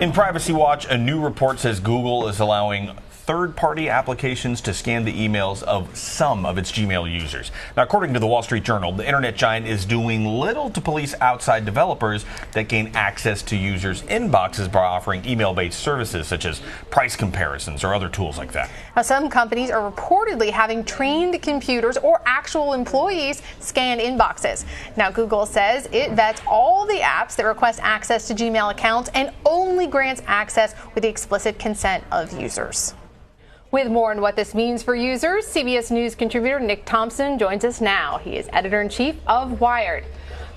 In Privacy Watch, a new report says Google is allowing third-party applications to scan the emails of some of its Gmail users. Now, according to the Wall Street Journal, the internet giant is doing little to police outside developers that gain access to users' inboxes by offering email-based services such as price comparisons or other tools like that. Now, some companies are reportedly having trained computers or actual employees scan inboxes. Now, Google says it vets all the apps that request access to Gmail accounts and only grants access with the explicit consent of users. With more on what this means for users, CBS News contributor Nick Thompson joins us now. He is editor-in-chief of Wired.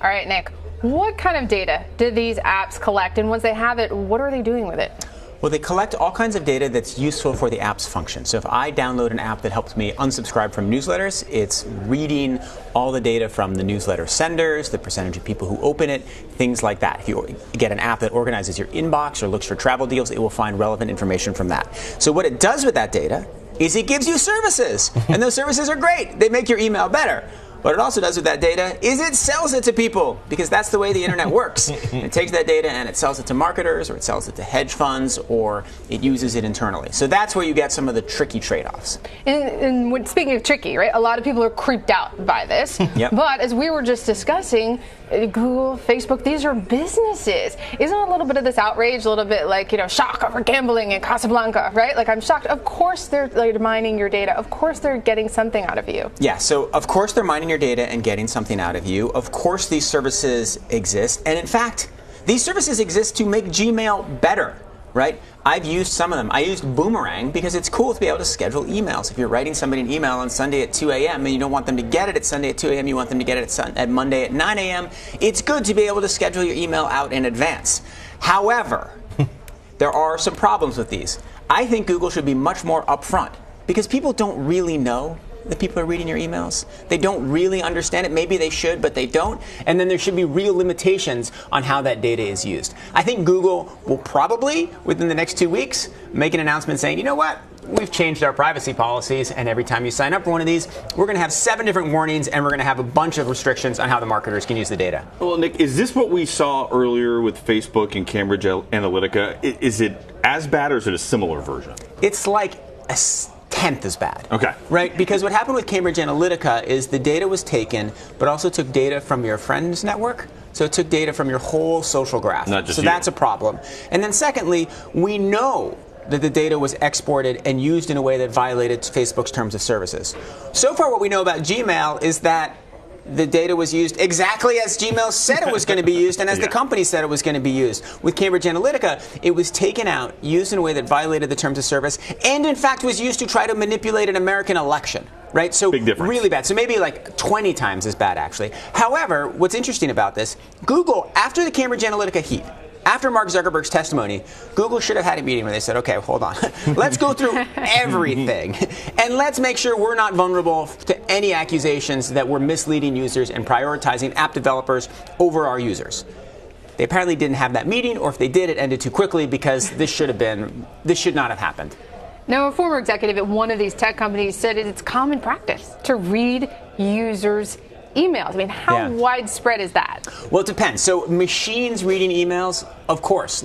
All right, Nick, what kind of data did these apps collect? And once they have it, what are they doing with it? Well, they collect all kinds of data that's useful for the app's function. So if I download an app that helps me unsubscribe from newsletters, it's reading all the data from the newsletter senders, the percentage of people who open it, things like that. If you get an app that organizes your inbox or looks for travel deals, it will find relevant information from that. So what it does with that data is it gives you services. And those services are great. They make your email better. What it also does with that data is it sells it to people, because that's the way the internet works. It takes that data and it sells it to marketers, or it sells it to hedge funds, or it uses it internally. So that's where you get some of the tricky trade-offs. And speaking of tricky, right, a lot of people are creeped out by this. Yep. But as we were just discussing, Google, Facebook, these are businesses. Isn't a little bit of this outrage a little bit like, shock over gambling in Casablanca, right? Like, I'm shocked. Of course they're mining your data. Of course they're getting something out of you. Yeah, so of course they're mining your data and getting something out of you. Of course these services exist. And in fact, these services exist to make Gmail better, right? I've used some of them. I used Boomerang because it's cool to be able to schedule emails. If you're writing somebody an email on Sunday at 2 a.m. and you don't want them to get it at Sunday at 2 a.m., you want them to get it at Monday at 9 a.m., it's good to be able to schedule your email out in advance. However, there are some problems with these. I think Google should be much more upfront, because people don't really know that people are reading your emails. They don't really understand it. Maybe they should, but they don't. And then there should be real limitations on how that data is used. I think Google will probably, within the next 2 weeks, make an announcement saying, you know what? We've changed our privacy policies, and every time you sign up for one of these, we're going to have 7 different warnings, and we're going to have a bunch of restrictions on how the marketers can use the data. Well, Nick, is this what we saw earlier with Facebook and Cambridge Analytica? Is it as bad, or is it a similar version? It's like a tenth as bad. Okay. Right? Because what happened with Cambridge Analytica is the data was taken, but also took data from your friends' network. So it took data from your whole social graph. Not just so you. That's a problem. And then secondly, we know that the data was exported and used in a way that violated Facebook's terms of services. So far, what we know about Gmail is that the data was used exactly as Gmail said it was going to be used, and as the company said it was going to be used. With Cambridge Analytica, it was taken out, used in a way that violated the terms of service, and in fact was used to try to manipulate an American election. Right? So big difference. Really bad. So maybe like 20 times as bad, actually. However, what's interesting about this, Google, after the Cambridge Analytica heat, after Mark Zuckerberg's testimony, Google should have had a meeting where they said, okay, hold on. Let's go through everything. And let's make sure we're not vulnerable to any accusations that we're misleading users and prioritizing app developers over our users. They apparently didn't have that meeting, or if they did, it ended too quickly, because this should not have happened. Now, a former executive at one of these tech companies said it's common practice to read users' emails. I mean, how widespread is that? Well, it depends. So machines reading emails, of course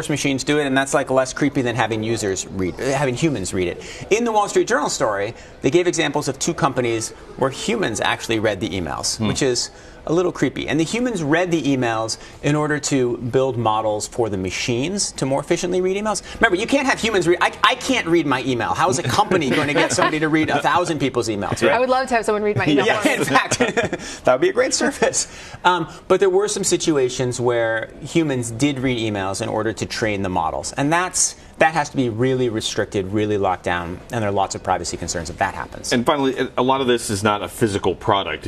machines do it, and that's like less creepy than having humans read it. In the Wall Street Journal story, they gave examples of 2 companies where humans actually read the emails, which is a little creepy. And the humans read the emails in order to build models for the machines to more efficiently read emails. Remember, you can't have humans read. I can't read my email. How is a company going to get somebody to read 1,000 people's emails? Right? I would love to have someone read my email. Yeah, in fact, that would be a great service. But there were some situations where humans did read emails in order to train the models. And that has to be really restricted, really locked down, and there are lots of privacy concerns if that happens. And finally, a lot of this is not a physical product.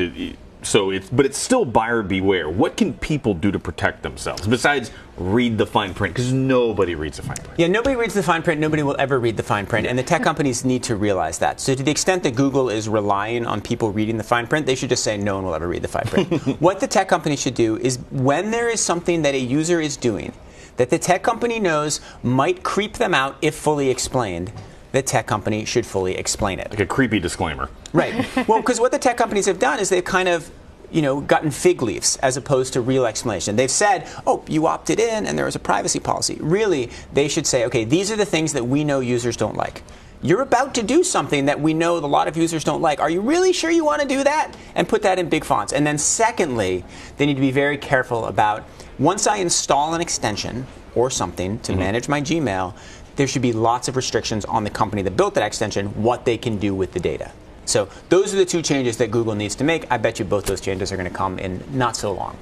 But it's still buyer beware. What can people do to protect themselves besides read the fine print? Because nobody reads the fine print. Yeah, nobody reads the fine print. Nobody will ever read the fine print. And the tech companies need to realize that. So to the extent that Google is relying on people reading the fine print, they should just say no one will ever read the fine print. What the tech companies should do is, when there is something that a user is doing that the tech company knows might creep them out if fully explained, the tech company should fully explain it. Like a creepy disclaimer. Right. Well, because what the tech companies have done is they've kind of gotten fig leaves as opposed to real explanation. They've said, oh, you opted in and there was a privacy policy. Really, they should say, okay, these are the things that we know users don't like. You're about to do something that we know a lot of users don't like. Are you really sure you want to do that? And put that in big fonts. And then secondly, they need to be very careful about, once I install an extension or something to manage my Gmail, there should be lots of restrictions on the company that built that extension, what they can do with the data. So those are the two changes that Google needs to make. I bet you both those changes are going to come in not so long.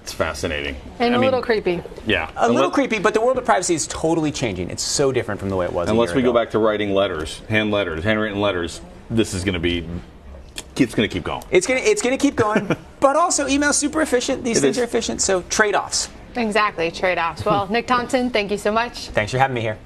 It's fascinating. And a little creepy. Yeah. A little creepy, but the world of privacy is totally changing. It's so different from the way it was Unless a year we ago. go back to writing letters, handwritten letters, this is going to be, it's going to keep going. It's going to keep going, but also email's super efficient. These things are efficient, so trade-offs. Exactly, trade-offs. Well, Nick Thompson, thank you so much. Thanks for having me here.